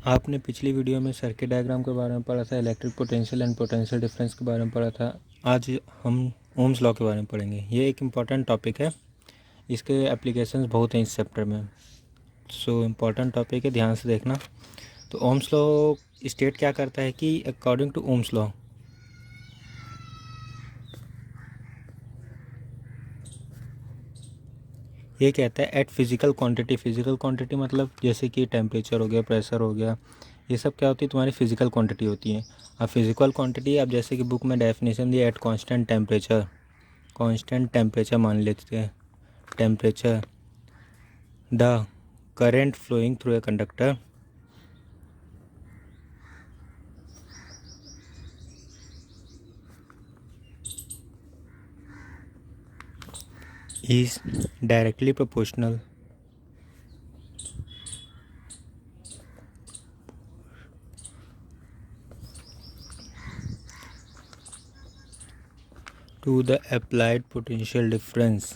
आपने पिछली वीडियो में सर्किट डायग्राम के बारे में पढ़ा था, electric potential and potential difference के बारे में पढ़ा था। आज हम ओम्स लॉ के बारे में पढ़ेंगे। ये एक इम्पॉर्टेंट टॉपिक है, इसके एप्लीकेशंस बहुत हैं इस चैप्टर में। सो इम्पॉर्टेंट टॉपिक है, ध्यान से देखना। तो ओम्स लॉ स्टेट क्या करता है कि अकॉर्डिंग टू ओम्स लॉ ये कहता है एट फिजिकल क्वांटिटी मतलब जैसे कि टेम्परेचर हो गया, प्रेशर हो गया, ये सब क्या होती है, तुम्हारी फिजिकल क्वांटिटी होती है। अब फिजिकल क्वांटिटी अब जैसे कि बुक में डेफिनेशन दी एट कांस्टेंट टेम्परेचर मान लेते हैं। Temperature the current flowing through a conductor is directly proportional to the applied potential difference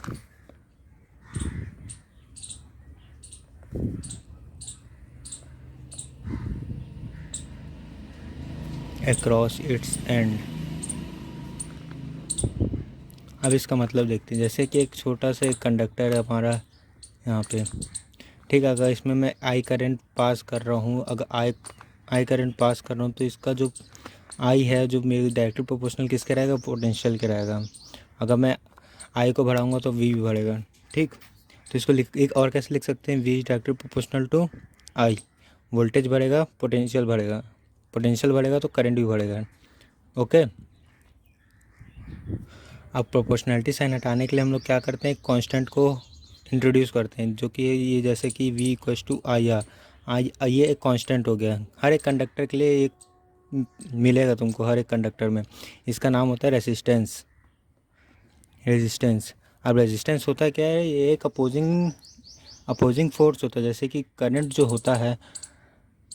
across its end। अब इसका मतलब देखते हैं, जैसे कि एक छोटा सा एक कंडक्टर है हमारा यहाँ पे, ठीक है। अगर इसमें मैं आई करंट पास कर रहा हूँ, अगर आई करंट पास कर रहा हूँ तो इसका जो आई है जो मेरी डायरेक्टली प्रोपोर्शनल किसके रहेगा, पोटेंशियल के रहेगा। अगर मैं आई को बढ़ाऊँगा तो वी भी बढ़ेगा, ठीक। तो इसको एक और कैसे लिख सकते हैं, V is directly proportional to I. Voltage बढ़ेगा, पोटेंशियल बढ़ेगा तो करंट भी बढ़ेगा। ओके। अब प्रोपोर्शनैलिटी साइन हटाने के लिए हम लोग क्या करते हैं, कांस्टेंट को इंट्रोड्यूस करते हैं, जो कि ये जैसे कि v equals to I R. ये एक कांस्टेंट हो गया, हर एक कंडक्टर के लिए एक मिलेगा तुमको, हर एक कंडक्टर में। इसका नाम होता है रेजिस्टेंस। अब रेजिस्टेंस होता है क्या है, ये एक अपोजिंग फोर्स होता है। जैसे कि करंट जो होता है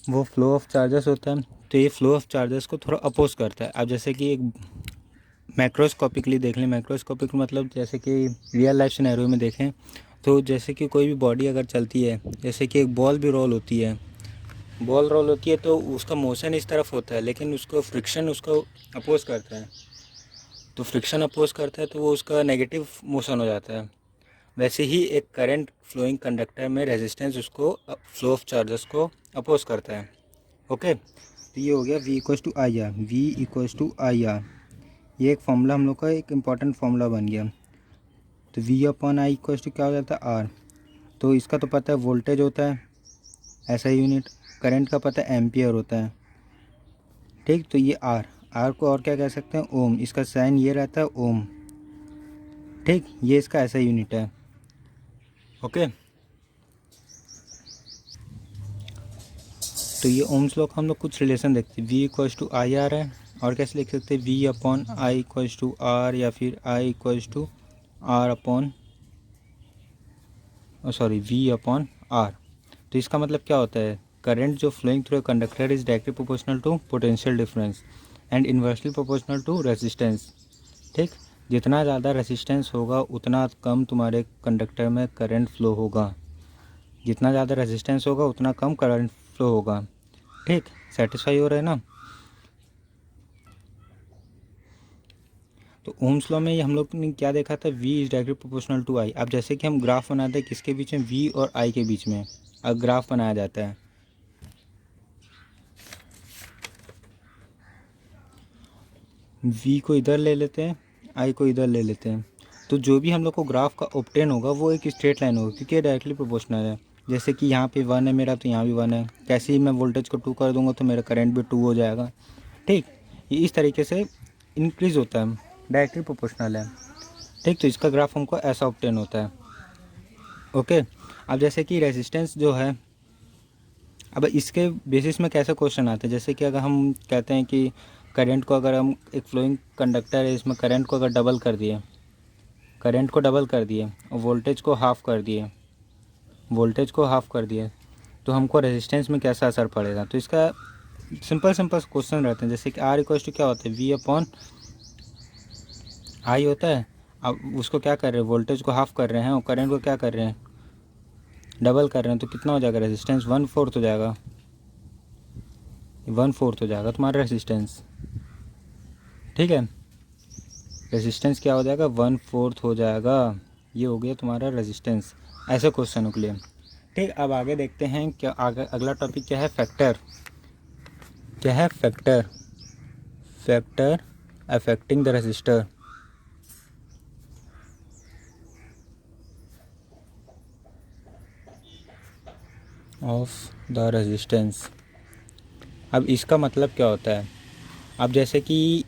वो फ्लो ऑफ चार्जेस होता है, तो ये फ्लो ऑफ चार्जेस को थोड़ा अपोज करता है। अब जैसे कि एक मैक्रोस्कोपिकली देख लें, मैक्रोस्कोपिक मतलब जैसे कि रियल लाइफ सिनेरियो में देखें तो जैसे कि कोई भी बॉडी अगर चलती है, जैसे कि एक बॉल रोल होती है तो उसका मोशन इस तरफ होता है, लेकिन उसको फ्रिक्शन उसको अपोज करता है। तो फ्रिक्शन अपोज करता है तो वो उसका नेगेटिव मोशन हो जाता है। वैसे ही एक करंट फ्लोइंग कंडक्टर में रेजिस्टेंस उसको फ्लो ऑफ चार्जेस को अपोज करता है। ओके। तो ये हो गया v equals to I R. ये एक फॉर्मूला हम लोग का एक इम्पॉर्टेंट फॉर्मूला बन गया। तो v upon I equals to क्या हो जाता है, r। तो इसका तो पता है वोल्टेज होता है ऐसा यूनिट, करंट का पता है एम्पियर होता है, ठीक। तो ये r को और क्या कह सकते हैं, ओम। इसका साइन ये रहता है ओम, ठीक। ये इसका ऐसा यूनिट है। ओके। तो ये ओम्स लॉ का हम लोग कुछ रिलेशन देखते हैं। v equals to I R है, और कैसे लिख सकते हैं, v upon I equals to R, या फिर I equals to R upon v upon R. तो इसका मतलब क्या होता है, करंट जो flowing through a conductor is directly proportional to potential difference and inversely proportional to resistance, ठीक। जितना ज़्यादा रेजिस्टेंस होगा उतना कम तुम्हारे कंडक्टर में करंट फ्लो होगा, जितना ज़्यादा रेजिस्टेंस होगा उतना कम करंट फ्लो होगा, ठीक। सेटिस्फाई हो रहा है ना। तो ओम्स लॉ में ये हम लोग ने क्या देखा था, v is directly proportional to I. अब जैसे कि हम ग्राफ बनाते हैं किसके बीच में, v और i के बीच में। अब ग्राफ बनाया जाता है, v को इधर ले लेते हैं, i को इधर ले लेते हैं। तो जो भी हम लोग को ग्राफ का ऑब्टेन होगा वो एक स्ट्रेट लाइन होगा, क्योंकि ये डायरेक्टली प्रोपोर्शनल है। जैसे कि यहाँ पे 1 है मेरा, तो यहाँ भी 1 है। कैसे ही मैं वोल्टेज को 2 कर दूंगा तो मेरा करंट भी 2 हो जाएगा, ठीक। ये इस तरीके से इंक्रीज़ होता है, डायरेक्टली प्रोपोर्शनल है, ठीक। तो इसका ग्राफ हमको ऐसा ऑब्टेन होता है। ओके। अब जैसे कि रेजिस्टेंस जो है, अब इसके बेसिस में कैसे क्वेश्चन आते हैं, जैसे कि अगर हम कहते हैं कि करंट को, अगर हम एक फ्लोइंग कंडक्टर है, इसमें करंट को अगर डबल कर दिए, और वोल्टेज को हाफ कर दिए तो हमको रेजिस्टेंस में कैसा असर पड़ेगा। तो इसका सिंपल क्वेश्चन रहते हैं, जैसे कि आर इक्वल्स टू क्या होता है, वी अपॉन आई होता है। अब उसको क्या कर रहे हैं, वोल्टेज को हाफ कर रहे हैं और करंट को क्या कर रहे हैं, डबल कर रहे हैं, तो कितना हो जाएगा, रेजिस्टेंस 1/4 हो जाएगा, 1/4 हो जाएगा तुम्हारा रेजिस्टेंस। ठीक है, रेजिस्टेंस क्या हो जाएगा, 1/4 हो जाएगा। ये हो गया तुम्हारा रेजिस्टेंस, ऐसे क्वेश्चनों के लिए। ठीक, अब आगे देखते हैं क्या आगे अगला टॉपिक क्या है, फैक्टर। क्या है factor, factor affecting the resistor. Of the resistance. अब इसका मतलब क्या होता है, अब जैसे कि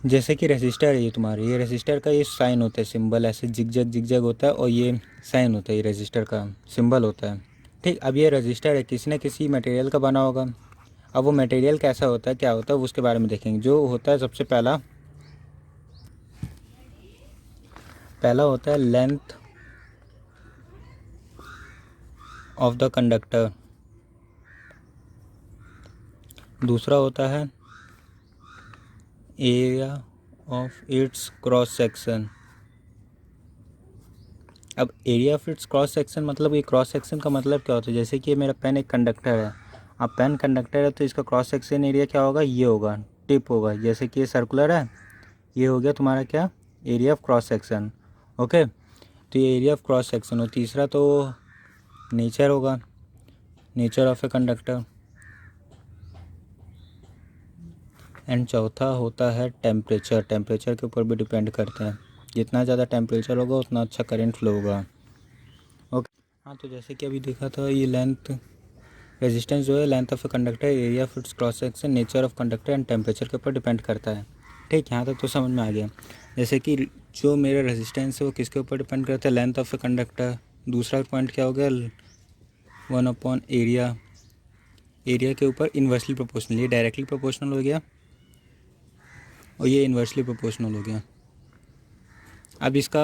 रेजिस्टर है ये तुम्हारे, ये रेजिस्टर का ये साइन होता है, सिंबल ऐसे जिगजैग जिगजैग होता है, और ये साइन होता है, ये रेजिस्टर का सिंबल होता है। ठीक, अब ये रेजिस्टर है किसी न किसी मटेरियल का बना होगा। अब वो मटेरियल कैसा होता है, क्या होता है, उसके बारे में देखेंगे। जो होता है सबसे पहला होता है लेंथ ऑफ द कंडक्टर। दूसरा होता है area of its cross section. अब area of its cross section मतलब, ये क्रॉस सेक्शन का मतलब क्या होता है, जैसे कि मेरा पेन एक कंडक्टर है। अब पेन कंडक्टर है तो इसका क्रॉस सेक्शन एरिया क्या होगा, ये होगा, टिप होगा। जैसे कि ये सर्कुलर है, ये हो गया तुम्हारा क्या, area of cross section. Okay, तो ये एरिया ऑफ क्रॉस सेक्शन हो। तीसरा तो नेचर होगा, nature of a conductor. And चौथा होता है टेम्परेचर। टेम्परेचर के ऊपर भी डिपेंड करता है, जितना ज़्यादा टेम्परेचर होगा उतना अच्छा करंट फ्लो होगा। ओके, हाँ, तो जैसे कि अभी देखा था, ये लेंथ रेजिस्टेंस जो है, length of a conductor, area of its cross section, nature of conductor and temperature के ऊपर डिपेंड करता है। ठीक, यहाँ तक तो समझ में आ गया। जैसे कि जो मेरा रेजिस्टेंस है वो किसके ऊपर डिपेंड करता है, लेंथ ऑफ ए कंडक्टर। दूसरा पॉइंट क्या हो गया, 1/एरिया, एरिया के ऊपर इन्वर्सली प्रोपोर्शनल। ये डायरेक्टली प्रोपोर्शनल हो गया और ये इन्वर्सली प्रोपोर्शनल हो गया। अब इसका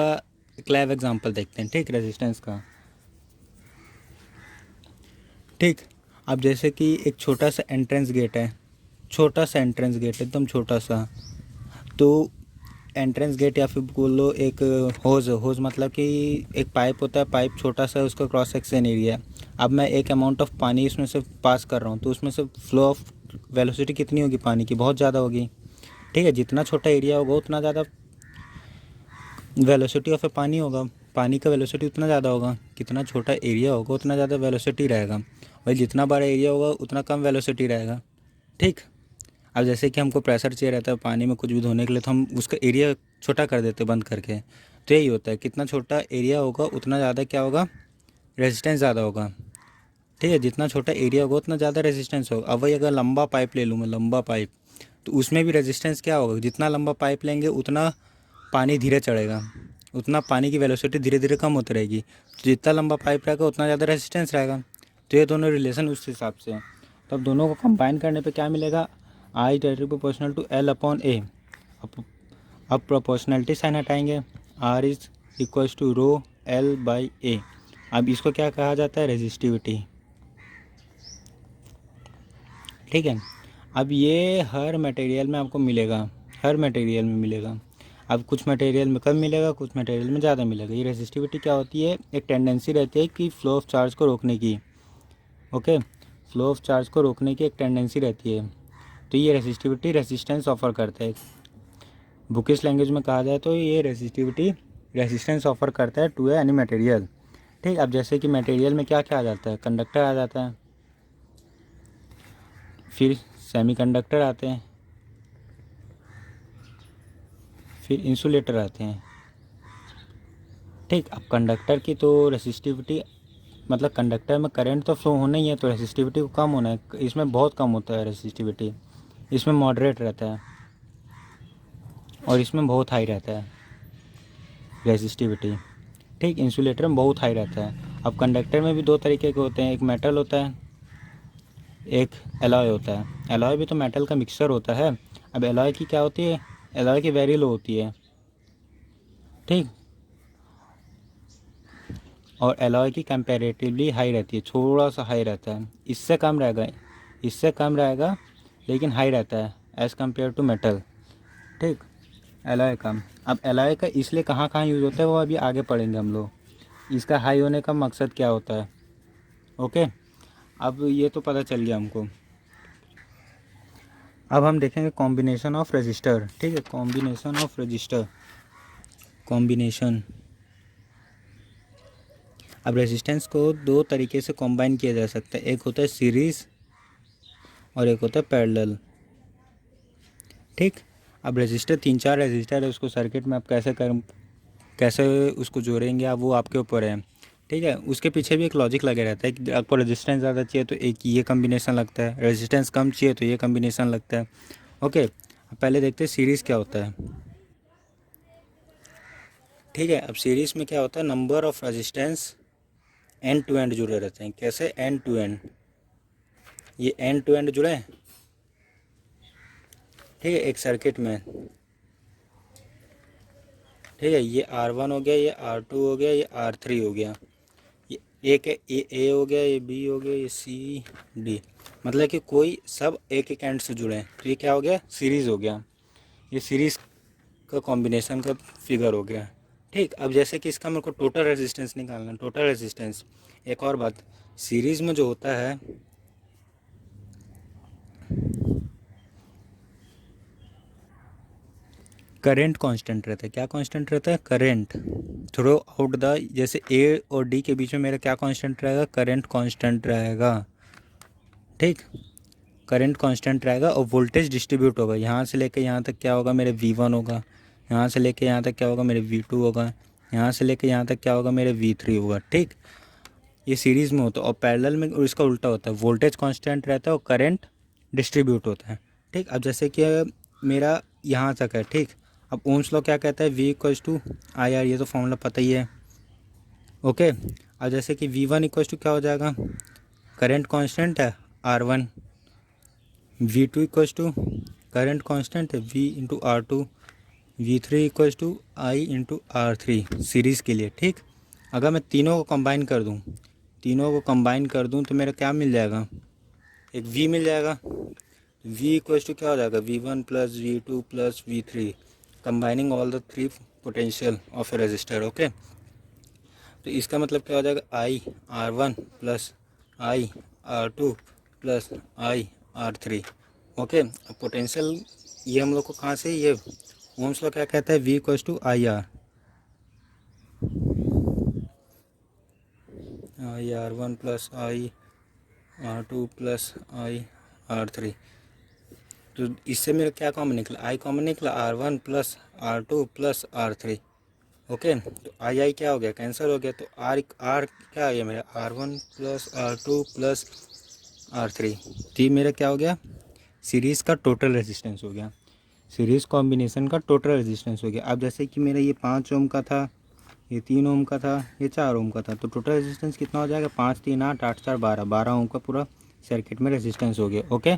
एक लाइव एग्जांपल देखते हैं, ठीक, रेजिस्टेंस का। ठीक, अब जैसे कि एक छोटा सा एंट्रेंस गेट है, छोटा सा एंट्रेंस गेट एकदम छोटा सा। तो एंट्रेंस गेट या फिर बोलो एक होज मतलब कि एक पाइप होता है, पाइप छोटा सा, उसका क्रॉस सेक्शन एरिया है। अब मैं एक अमाउंट ऑफ पानी इसमें से पास कर रहा हूँ, तो उसमें से फ्लो ऑफ वेलोसिटी कितनी होगी पानी की, बहुत ज़्यादा होगी। ठीक है, जितना छोटा एरिया होगा उतना ज़्यादा वेलोसिटी ऑफ ए पानी होगा, पानी का वेलोसिटी उतना ज़्यादा होगा। कितना छोटा एरिया होगा उतना ज़्यादा वेलोसिटी रहेगा, और जितना बड़ा एरिया होगा उतना कम वेलोसिटी रहेगा। ठीक, अब जैसे कि हमको प्रेशर चाहिए रहता है पानी में कुछ भी धोने के लिए, तो हम उसका एरिया छोटा कर देते हैं बंद करके। तो यही होता है, कितना छोटा एरिया होगा उतना ज़्यादा क्या होगा, रेजिस्टेंस ज़्यादा होगा। ठीक है, जितना छोटा एरिया होगा उतना ज़्यादा रेजिस्टेंस होगा। अब वही अगर लंबा पाइप ले लूँ मैं, लंबा पाइप, तो उसमें भी रेजिस्टेंस क्या होगा, जितना लंबा पाइप लेंगे उतना पानी धीरे चढ़ेगा, उतना पानी की वेलोसिटी धीरे धीरे कम होती रहेगी। तो जितना लंबा पाइप रहेगा उतना ज़्यादा रेजिस्टेंस रहेगा। तो ये दोनों रिलेशन उस हिसाब से हैं। तो अब दोनों को कंबाइन करने पे क्या मिलेगा, I directly proportional to L/A। अब प्रोपोर्शनलिटी साइन हटाएंगे, R is equals to rho L/A। अब इसको क्या कहा जाता है, रेजिस्टिविटी। ठीक है, अब ये हर मटेरियल में आपको मिलेगा, हर मटेरियल में मिलेगा। अब कुछ मटेरियल में कम मिलेगा, कुछ मटेरियल में ज़्यादा मिलेगा। ये रेजिस्टिविटी क्या होती है, एक टेंडेंसी रहती है कि फ्लो ऑफ चार्ज को रोकने की। ओके, फ्लो ऑफ चार्ज को रोकने की एक टेंडेंसी रहती है। तो ये रेजिस्टिविटी रेजिस्टेंस ऑफर करता है। बुकिश लैंग्वेज में कहा जाए तो ये रेजिस्टिविटी रेजिस्टेंस ऑफर करता है टू एनी मटेरियल। ठीक, अब जैसे कि मटेरियल में क्या क्या आ जाता है, कंडक्टर आ जाता है, फिर सेमीकंडक्टर आते हैं, फिर इंसुलेटर आते हैं। ठीक, अब कंडक्टर की तो रेसिस्टिविटी मतलब कंडक्टर में करंट तो फ्लो होना ही है, तो रेसिस्टिविटी को कम होना है। इसमें बहुत कम होता है रेसिस्टिविटी, इसमें मॉडरेट रहता है, और इसमें बहुत हाई रहता है रेसिस्टिविटी। ठीक, इंसुलेटर में बहुत हाई रहता है। अब कंडक्टर में भी दो तरीके के होते हैं, एक मेटल होता है, एक एलॉय होता है। एलॉय भी तो मेटल का मिक्सचर होता है। अब एलॉय की क्या होती है, एलॉय की वेरी लो होती है। ठीक, और एलॉय की कंपैरेटिवली हाई रहती है, थोड़ा सा हाई रहता है, इससे कम रहेगा, इससे कम रहेगा, लेकिन हाई रहता है एज़ कम्पेयर टू मेटल। ठीक, एलॉय कम। अब एलॉय का इसलिए कहाँ कहाँ यूज़ होता है वो अभी आगे पढ़ेंगे हम लोग, इसका हाई होने का मकसद क्या होता है। ओके, अब ये तो पता चल गया हमको। अब हम देखेंगे कॉम्बिनेशन ऑफ रजिस्टर। ठीक है, कॉम्बिनेशन ऑफ रजिस्टर, कॉम्बिनेशन। अब रेजिस्टेंस को दो तरीके से कॉम्बाइन किया जा सकता है, एक होता है सीरीज़ और एक होता है पैरेलल। ठीक, अब रजिस्टर 3-4 रजिस्टर है, उसको सर्किट में आप कैसे उसको जोड़ेंगे आप, वो आपके ऊपर है। ठीक है, उसके पीछे भी एक लॉजिक लगे रहता है कि आपको रेजिस्टेंस ज़्यादा चाहिए तो एक ये कम्बिनेशन लगता है, रेजिस्टेंस कम चाहिए तो ये कम्बिनेशन लगता है। ओके, पहले देखते हैं सीरीज़ क्या होता है। ठीक है, अब सीरीज़ में क्या होता है, number of resistance end to end जुड़े रहते हैं। कैसे एंड टू एंड, ये एंड टू एंड जुड़े हैं। ठीक है, एक सर्किट में। ठीक है, ये R1 हो गया, ये R2 हो गया, ये R3 हो गया, ये एक ए हो गया, ये बी हो गया, ये सी डी। मतलब कि कोई सब एक एक एंड से जुड़े हैं, तो ये क्या हो गया, सीरीज़ हो गया। ये सीरीज़ का कॉम्बिनेशन का फिगर हो गया। ठीक, अब जैसे कि इसका मेरे को टोटल रेजिस्टेंस निकालना है, टोटल रेजिस्टेंस। एक और बात, सीरीज़ में जो होता है करंट कांस्टेंट रहता है। क्या कांस्टेंट रहता है, करंट थ्रू आउट द, जैसे ए और डी के बीच में मेरा क्या कांस्टेंट रहेगा, करंट कांस्टेंट रहेगा। ठीक, करंट कांस्टेंट रहेगा और वोल्टेज डिस्ट्रीब्यूट होगा, यहाँ से लेके यहाँ तक क्या होगा, मेरे V1 होगा, यहाँ से लेके यहाँ तक क्या होगा, मेरे V2 होगा, यहाँ से लेके यहाँ तक क्या होगा, मेरे V3 होगा। ठीक, ये सीरीज़ में होता है। और पैरेलल में और इसका उल्टा होता है, वोल्टेज कांस्टेंट रहता है और करंट डिस्ट्रीब्यूट होता है। ठीक, अब जैसे कि मेरा यहाँ तक है। ठीक, अब ओम्स लॉ क्या कहता है, V=IR, ये तो फॉर्मूला पता ही है। ओके, अब जैसे कि V1 क्या हो जाएगा, करंट कांस्टेंट है R1, V2 करंट कांस्टेंट है V × R2, V3 I × R3 series के लिए। ठीक, अगर मैं तीनों को कंबाइन कर दूं तो मेरा क्या मिल जाएगा, एक V मिल जाएगा। V क्या हो जाएगा, V1 + V2 + V3, combining all the three potential of A register. Okay, तो इसका मतलब क्या हो जाएगा, IR1 + IR2 + IR3। ओके, अब पोटेंशियल ये हम लोग को कहाँ से, ये ओम्स लॉ क्या कहता है, V = IR, IR1 + IR2 + IR3। तो इससे मेरा क्या कॉमन निकला, I कॉमन निकला, R1 + R2 + R3। ओके, तो आई क्या हो गया, कैंसिल हो गया, तो आर क्या आ गया मेरा, R1 + R2 + R3। तो ये मेरा क्या हो गया, सीरीज़ का टोटल रेजिस्टेंस हो गया, सीरीज़ कॉम्बिनेशन का टोटल रेजिस्टेंस हो गया। अब जैसे कि मेरा ये 5 ओम का था, ये 3 ओम का था, ये 4 ओम का था, तो टोटल रेजिस्टेंस कितना हो जाएगा, 5 3 8 8 4 12 ओम का पूरा सर्किट में रेजिस्टेंस हो गया। ओके,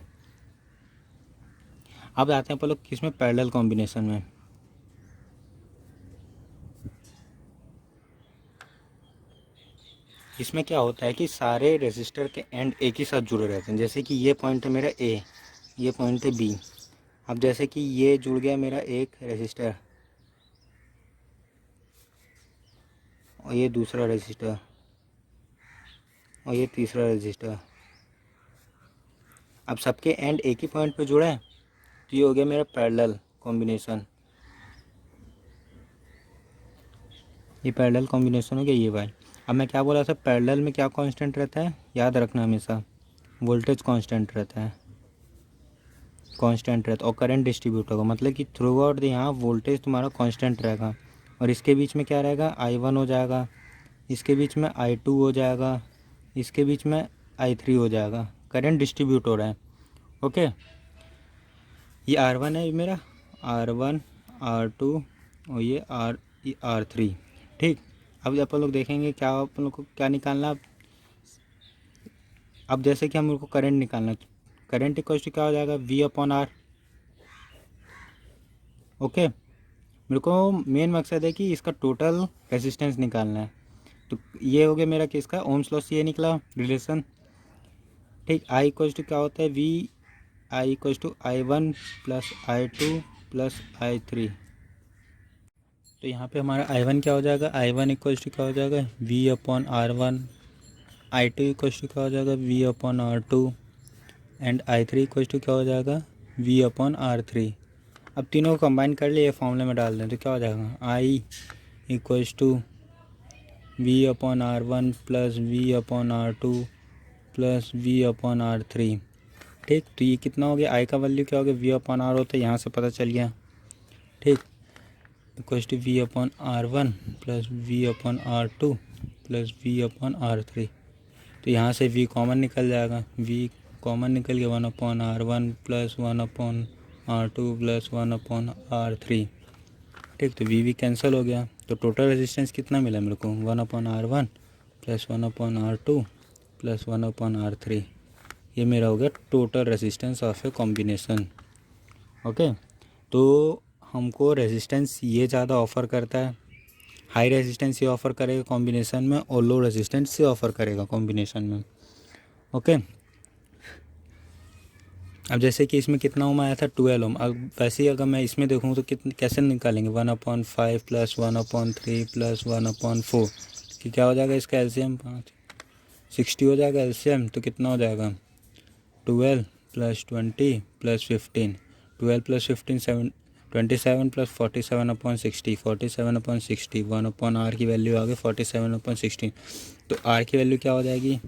अब आते हैं अपन लोग किस में, पैरेलल कॉम्बिनेशन में। इसमें क्या होता है कि सारे रेजिस्टर के एंड एक ही साथ जुड़े रहते हैं। जैसे कि ये पॉइंट है मेरा ए, ये पॉइंट है बी। अब जैसे कि ये जुड़ गया मेरा एक रेजिस्टर और ये दूसरा रेजिस्टर और ये तीसरा रजिस्टर, अब सबके एंड एक ही पॉइंट पे जुड़े हैं, तो ये हो गया मेरा पैरेलल कॉम्बिनेशन। ये पैरेलल कॉम्बिनेशन हो गया ये भाई। अब मैं क्या बोला था, पैरेलल में क्या कांस्टेंट रहता है, याद रखना हमेशा, वोल्टेज कांस्टेंट रहता है, कांस्टेंट रहता है और करंट डिस्ट्रीब्यूट होगा, मतलब कि थ्रू आउट द यहाँ वोल्टेज तुम्हारा कांस्टेंट रहेगा। और इसके बीच में क्या रहेगा, I1 हो जाएगा, इसके बीच में I2 हो जाएगा, इसके बीच में I3 हो जाएगा, करंट डिस्ट्रीब्यूट हो रहा है। ओके, ये R1 है मेरा, R1 R2 और ये R3। ठीक, अब अपन लोग देखेंगे क्या अपन लोग को क्या निकालना। अब जैसे कि हम लोग को करंट निकालना, करंट इक्वल टू क्या हो जाएगा, V/R। ओके, मेरे को मेन मकसद है कि इसका टोटल रेजिस्टेंस निकालना है। तो ये हो गया मेरा किसका, ओम्स लॉ से ये निकला रिलेशन। ठीक, I इक्वल टू क्या होता है, I = I1 + I2 + I3। तो यहाँ पे हमारा I1 क्या हो जाएगा, I1 इक्वल टू क्या हो जाएगा, V/R1 I2 इक्वल टू क्या हो जाएगा V/R2 and I3 equal to क्या हो जाएगा V/R3। अब तीनों को कंबाइन कर लिए फॉर्मूले में डाल दें तो क्या हो जाएगा I equal to V/R1 plus V/R2 plus V/R3। ठीक, तो ये कितना हो गया, I का वैल्यू क्या हो गया V/R होता है, यहाँ से पता चल गया। ठीक, equal to V/R1 plus V/R2 plus V/R3। तो यहाँ से V कॉमन निकल जाएगा, V कॉमन निकल गया 1/R1 plus 1/R2 plus 1/R3। ठीक, तो V कैंसिल हो गया, तो टोटल रेजिस्टेंस कितना मिला मेरे को 1/R1 plus 1/R2 plus 1/R3। ये मेरा हो गया total resistance of a combination. Okay, तो हमको रेजिस्टेंस ये ज़्यादा ऑफ़र करता है, हाई रेजिस्टेंस ये ऑफ़र करेगा कॉम्बिनेशन में और लो रेजिस्टेंस ये ऑफ़र करेगा कॉम्बिनेशन में। ओके, अब जैसे कि इसमें कितना ओम आया था 12 ओम। अब वैसे ही अगर मैं इसमें देखूँ तो कितने कैसे निकालेंगे 1/5 प्लस 1/3 प्लस 1/4 कि क्या हो जाएगा इसका एलसीएम 60 हो जाएगा एलसीएम। तो कितना हो जाएगा 12 plus 20 plus 15, 12 plus 15 27 plus 47/60, 47/60 1/R की वैल्यू आ गई 47/60। तो R की वैल्यू क्या हो जाएगी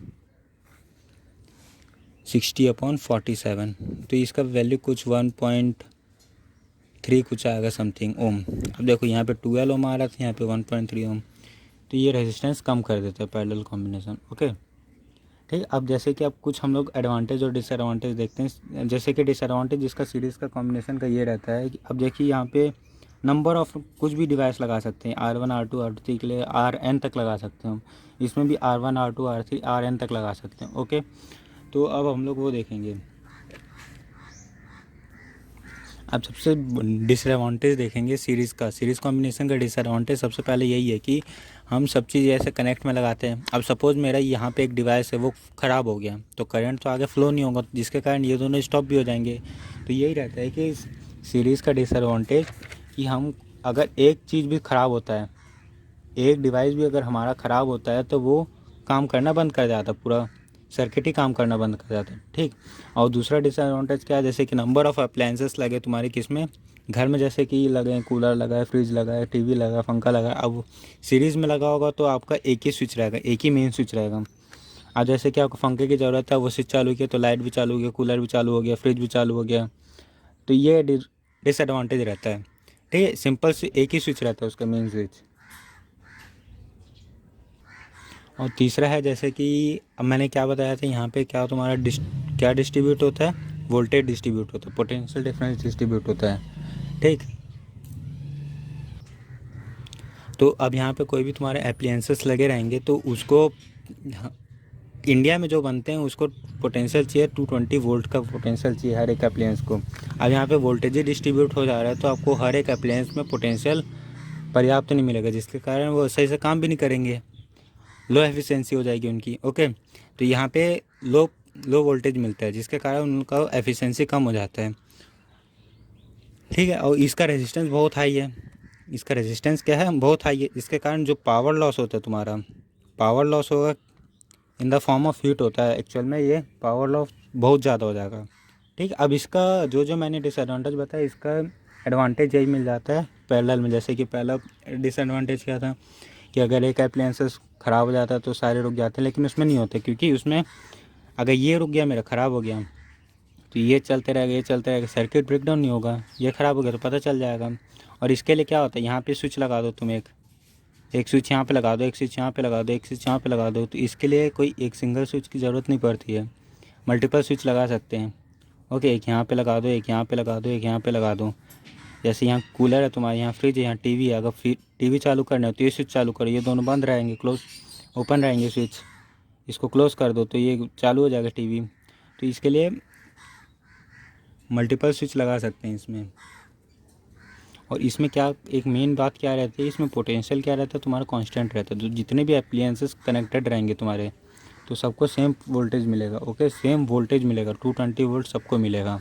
60/47। तो इसका वैल्यू कुछ 1.3 कुछ आएगा समथिंग ओम। अब देखो यहाँ पे 12 ओम आ रहा था, यहाँ पे 1.3 ओम। तो ये रेजिस्टेंस कम कर देते हैं पैरेलल कॉम्बिनेशन। ओके, ठीक। अब जैसे कि अब कुछ हम लोग एडवांटेज और डिसएडवांटेज देखते हैं। जैसे कि डिसएडवांटेज जिसका सीरीज़ का कॉम्बिनेशन का ये रहता है कि अब देखिए यहाँ पे नंबर ऑफ कुछ भी डिवाइस लगा सकते हैं, R1 R2 R3 के लिए Rn तक लगा सकते हैं हम। इसमें भी R1 R2 R3 Rn तक लगा सकते हैं। ओके, तो अब हम लोग वो देखेंगे। अब सबसे डिसएडवांटेज देखेंगे सीरीज़ का, सीरीज़ कॉम्बिनेशन का डिसएडवांटेज सबसे पहले यही है कि हम सब चीज़ ऐसे कनेक्ट में लगाते हैं। अब सपोज़ मेरा यहाँ पे एक डिवाइस है वो ख़राब हो गया तो करंट तो आगे फ्लो नहीं होगा, जिसके कारण ये दोनों स्टॉप भी हो जाएंगे। तो यही रहता है कि सीरीज़ का डिसएडवांटेज कि हम अगर एक चीज़ भी ख़राब होता है, एक डिवाइस भी अगर हमारा ख़राब होता है तो वो काम करना बंद कर जाता है, पूरा सर्किट ही काम करना बंद कर जाता है। ठीक, और दूसरा डिसएडवांटेज क्या है, जैसे कि नंबर ऑफ़ अप्लायंसेस लगे तुम्हारे किस में घर में, जैसे कि लगे कूलर लगा है, फ्रिज लगा है, टीवी लगा है, पंखा लगा है। अब सीरीज़ में लगा होगा तो आपका एक ही स्विच रहेगा, एक ही मेन स्विच रहेगा। अब जैसे कि आपको पंखे की ज़रूरत है, वो स्विच चालू किया तो लाइट भी चालू हो गया, कूलर भी चालू हो गया, फ्रिज भी चालू हो गया। तो ये डिसएडवांटेज रहता है। ठीक है, सिंपल से एक ही स्विच रहता है उसका मेन स्विच। और तीसरा है जैसे कि अब मैंने क्या बताया था, यहाँ पे क्या तुम्हारा क्या डिस्ट्रीब्यूट होता है, वोल्टेज डिस्ट्रीब्यूट होता है, पोटेंशियल डिफरेंस डिस्ट्रीब्यूट होता है। ठीक, तो अब यहाँ पे कोई भी तुम्हारे एप्लियंसेस लगे रहेंगे तो उसको इंडिया में जो बनते हैं उसको पोटेंशियल चाहिए 220 वोल्ट का पोटेंशियल चाहिए हर एक एप्लियंस को। अब यहाँ पे वोल्टेज ही डिस्ट्रीब्यूट हो जा रहा है तो आपको हर एक एप्लियंस में पोटेंशियल पर्याप्त नहीं मिलेगा, जिसके कारण वो सही से काम भी नहीं करेंगे, लो एफिशिएंसी हो जाएगी उनकी। ओके, तो यहाँ पे लो वोल्टेज मिलता है जिसके कारण उनका एफिशिएंसी कम हो जाता है। ठीक है, और इसका रेजिस्टेंस बहुत हाई है, इसका रेजिस्टेंस क्या है बहुत हाई है, जिसके कारण जो पावर लॉस होता है तुम्हारा, पावर लॉस होगा in the form of heat होता है, एक्चुअल में ये पावर लॉस बहुत ज़्यादा हो जाएगा। ठीक, अब इसका जो मैंने डिसएडवांटेज बताया, इसका एडवांटेज यही मिल जाता है पैरेलल में। जैसे कि पहला डिसएडवांटेज क्या था कि अगर एक अप्लायंसेस ख़राब हो जाता है तो सारे रुक जाते हैं, लेकिन उसमें नहीं होते, क्योंकि उसमें अगर ये रुक गया मेरा ख़राब हो गया तो ये चलते रहेगा, ये चलते रहेगा, सर्किट ब्रेकडाउन नहीं होगा। ये ख़राब हो गया तो पता चल जाएगा। और इसके लिए क्या होता है, यहाँ पे स्विच लगा दो तुम, एक स्विच यहाँ पे लगा दो, एक स्विच यहाँ पे लगा दो, एक स्विच यहाँ पे लगा दो। तो इसके लिए कोई एक सिंगल स्विच की ज़रूरत नहीं पड़ती है, मल्टीपल स्विच लगा सकते हैं। ओके, एक यहाँ पे लगा दो, एक यहाँ पे लगा दो, एक यहाँ पे लगा दो। जैसे यहाँ कूलर है तुम्हारे, यहाँ फ्रिज है, यहाँ टीवी है। अगर टीवी चालू करना है तो ये स्विच चालू करो, ये दोनों बंद रहेंगे, क्लोज ओपन रहेंगे स्विच, इसको क्लोज़ कर दो तो ये चालू हो जाएगा टीवी। तो इसके लिए मल्टीपल स्विच लगा सकते हैं इसमें। और इसमें क्या एक मेन बात क्या रहती है, इसमें पोटेंशियल क्या रहता है तुम्हारा कांस्टेंट रहता है। तो जितने भी एप्लियंसेस कनेक्टेड रहेंगे तुम्हारे तो सबको सेम वोल्टेज मिलेगा। ओके, सेम वोल्टेज मिलेगा, 220 वोल्ट सबको मिलेगा।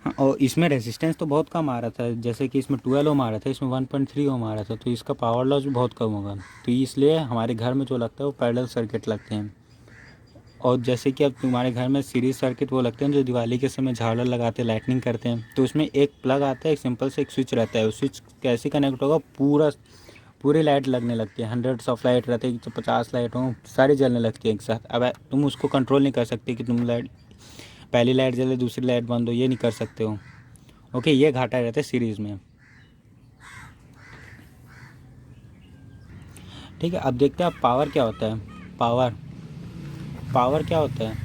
हाँ, और इसमें रेजिस्टेंस तो बहुत कम आ रहा था, जैसे कि इसमें 12 ओम आ रहा था, इसमें 1.3 ओम आ रहा था, तो इसका पावर लॉस भी बहुत कम होगा। तो इसलिए हमारे घर में जो लगता है वो पैरेलल सर्किट लगते हैं। और जैसे कि अब तुम्हारे घर में सीरीज सर्किट वो लगते हैं जो दिवाली के समय झालर लगाते हैं, लाइटनिंग करते हैं, तो उसमें एक प्लग आता है, एक सिंपल से एक स्विच रहता है, उस स्विच कैसे कनेक्ट होगा, पूरी लाइट लगने लगती है, हंड्रेड्स ऑफ लाइट रहते हैं, 50 लाइट हों सारी जलने लगती है एक साथ। अब तुम उसको कंट्रोल नहीं कर सकते कि तुम लाइट पहली लाइट जले दूसरी लाइट बंद हो, ये नहीं कर सकते हो। ओके, ये घाटा रहता है सीरीज़ में। ठीक है, अब देखते हैं अब पावर क्या होता है। पावर पावर क्या होता है?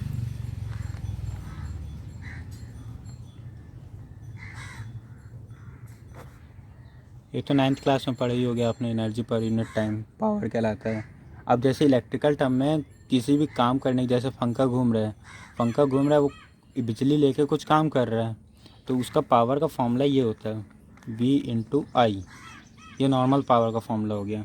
ये तो 9th क्लास में पढ़ी होगी आपने, energy per unit time power कहलाता है। अब जैसे इलेक्ट्रिकल टर्म में किसी भी काम करने की, जैसे पंखा घूम रहा है, वो बिजली लेके कुछ काम कर रहा है, तो उसका पावर का फॉर्मूला ये होता है V/I। ये नॉर्मल पावर का फॉर्मूला हो गया।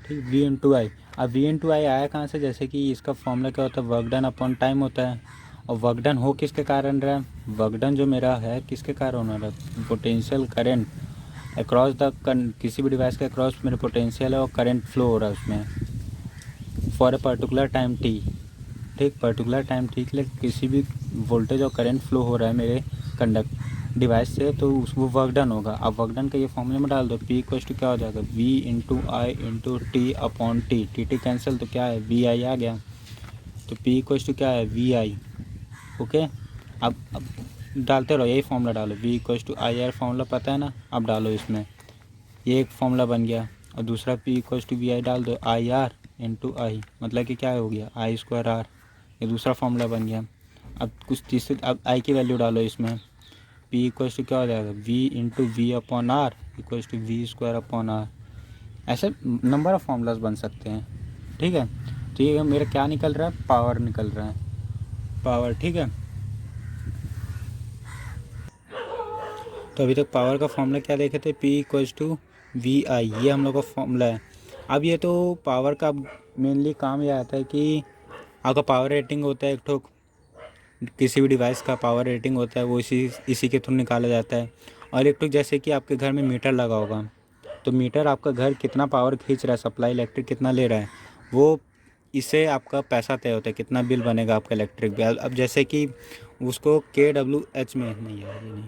ठीक, V/I। अब V/I आया कहाँ से? जैसे कि इसका फॉर्मूला क्या होता है, वर्क डन अपॉन टाइम होता है। और वर्क डन हो किसके कारण रहा है? वर्क डन जो मेरा है किसके कारण हो रहा है? पोटेंशियल करंट अक्रॉस द किसी भी डिवाइस के अक्रॉस मेरे पोटेंशियल है और करंट फ्लो हो रहा है उसमें for a particular time T. ठीक, पर्टिकुलर टाइम टी के लिए किसी भी वोल्टेज और करंट फ्लो हो रहा है मेरे कंडक्ट डिवाइस से, तो वो वर्क डन होगा। अब वर्क डन का ये फॉर्मूले में डाल दो, P इक्वल टू क्या हो जाएगा, V/I/T/T। टी कैंसिल तो क्या है, VI आ गया। तो P इक्वल टू क्या है, VI। ओके, अब डालते रहो, यही फॉर्मूला डालो, V/I/R फॉर्मूला पता है ना, अब डालो इसमें, ये एक फॉर्मूला बन गया। और दूसरा P/VI डाल दो, IR/I, मतलब कि क्या हो गया, I²R। ये दूसरा फॉर्मूला बन गया। अब कुछ तीसरे, अब I की वैल्यू डालो इसमें, P इक्वल टू क्या हो जाएगा, V/V/R इक्वल टू V²/R। ऐसे नंबर ऑफ फॉर्मूलाज बन सकते हैं। ठीक है, तो ये मेरा क्या निकल रहा है, पावर निकल रहा है, पावर। ठीक है, तो अभी तक पावर का फॉर्मूला क्या देखे थे, P/VI, ये हम लोग का फॉर्मूला है। अब ये तो पावर का मेनली काम ये आता है कि आपका पावर रेटिंग होता है, एक ठो किसी भी डिवाइस का पावर रेटिंग होता है, वो इसी के थ्रू निकाला जाता है। और एक ठो जैसे कि आपके घर में मीटर लगा होगा, तो मीटर आपका घर कितना पावर खींच रहा है, सप्लाई इलेक्ट्रिक कितना ले रहा है, वो इससे आपका पैसा तय होता है, कितना बिल बनेगा आपका इलेक्ट्रिक बिल। अब जैसे कि उसको KWH में नहीं है, ये नहीं,